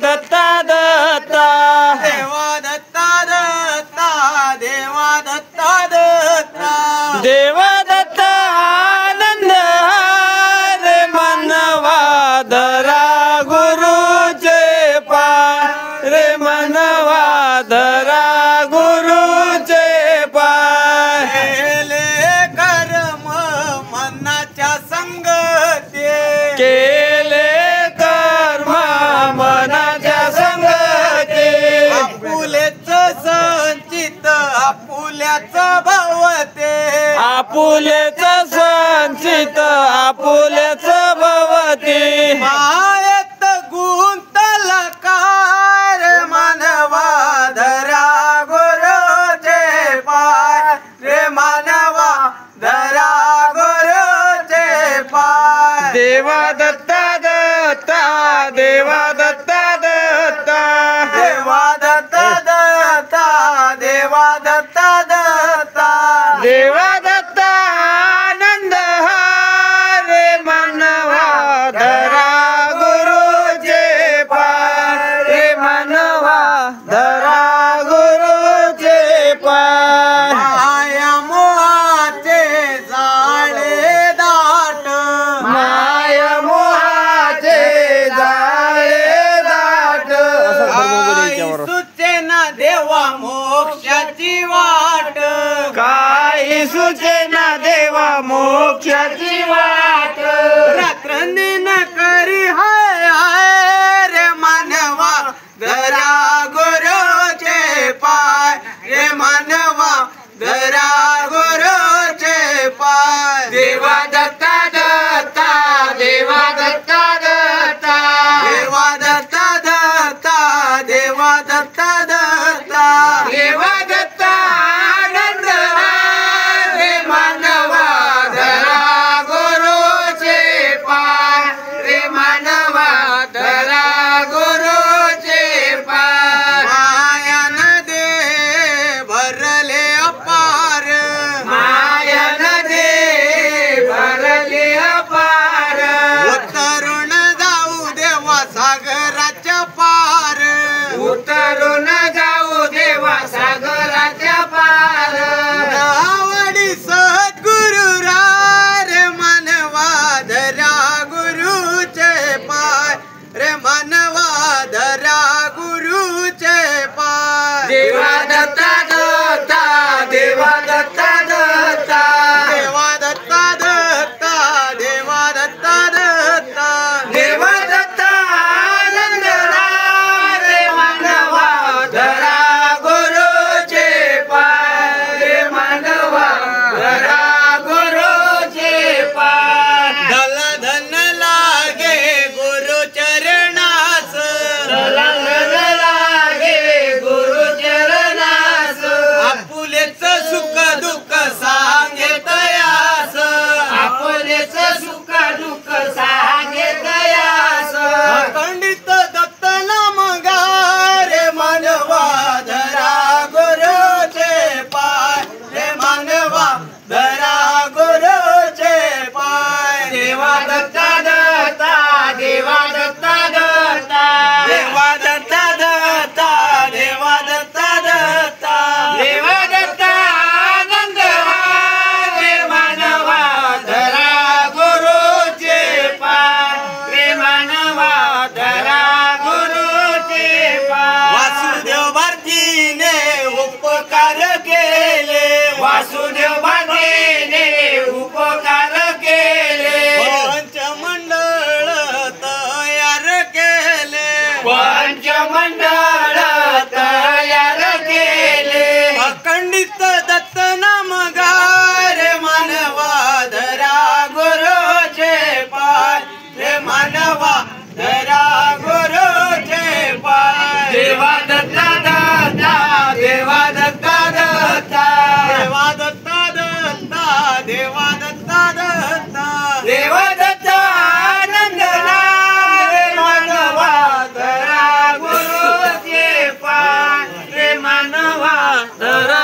दत्ता दत्ता देवा दत्ता दत्ता देवा दत्ता दत्ता देव दत्ता आनंद रे मनवा धरा गुरुचे पाय रे मनवा धरा गुरुचे पाय केले कर्म मनाच्या संगते केले कर्म मनाच्या संगती आपुलेच संचित आपुल्याच भवते आपुलेच संचित आपुलेच भवती मायत गुंतला कार मानवा धरा गुरुचे पाय रे मानवा धरा गुरुचे पाय देवा दत्ता दत्ता देवा दत्ता दत्ता देवा दत्ता दत्ता देवा दत्ता दत्ता देवा दत्ता आनंद रे मनवा धरा गुरुचे पाय रे मनवा धरा गुरुचे पाय माया मोहाचे जाळे दाट माय मोहाचे जाळे दाट आई सुचेना देवा मोक्षाची वाट काही सुचेना देवा मोक्षाची वाट रात्र दिन करी हाय हाय रे मानवा धरा गुरुचे पाय रे मानवा धरा गुरुचे पाय देवा दत्ता दत्ता देवा दत्ता दत्ता देवा दत्ता दत्ता देवा दत्ता दत्ता देवा दत्ता आनंद रे मानवा धरा गुरुचे पाय रे मानवा धरा गुरुचे पाय मायान दे भरले अपार मायन दे भरले अपार उतरून जाऊ देवा सागराच्या पार उतरून जाऊ देवा सागराच्या पार आवडी सद्गुरु रे मानवा धरा गुरुचे पाय रे मानवा धरा गुरुचे पाय देवा दत्ता दत्ता देवा दत्ता दत्ता देवा दत्ता दत्ता देवा दत्ता दत्ता देवा दत्ता आनंद रे मानवा धरा गुरुचे पाय रे मानवा धरा गुरुचे पाय धन धन लागे गुरु चरणास लंगन लागे गुरु चरणास आपुलेच सुख दुःख सांगे तयास आपलेच सुख दुःख सांगे तयास अखंडित दत्त नाम रे मानवा धरा गुरुचे पाय रे मानवा धरा गुरुचे पाय देवा दत्ता दत्ता देवा दत्ता दत्ता देवा दत्ता दत्ता देवा दत्ता दत्ता देवा दत्ता आनंद रे मानवा धरा गुरुचे पाय रे मानवा धरा गुरुचे पाय वासुदेव भारतीने उपकार केले वासुदेव बांधेने उपकार केले पंचमंडळ तयार केले पंचमंडळ तयार केले अखंडित दत्त नाम रे मानवा धरा गुरुचे पाय रे मानवा धरा गुरुचे पाय देवा दत्ता दत्ता देवा दत्ता दत्ता देवा दत्ता दत्ता देवा दत्ता दत्ता देवा दत्ता आनंद रे मानवा धरा गुरुचे पाय रे मानवा धरा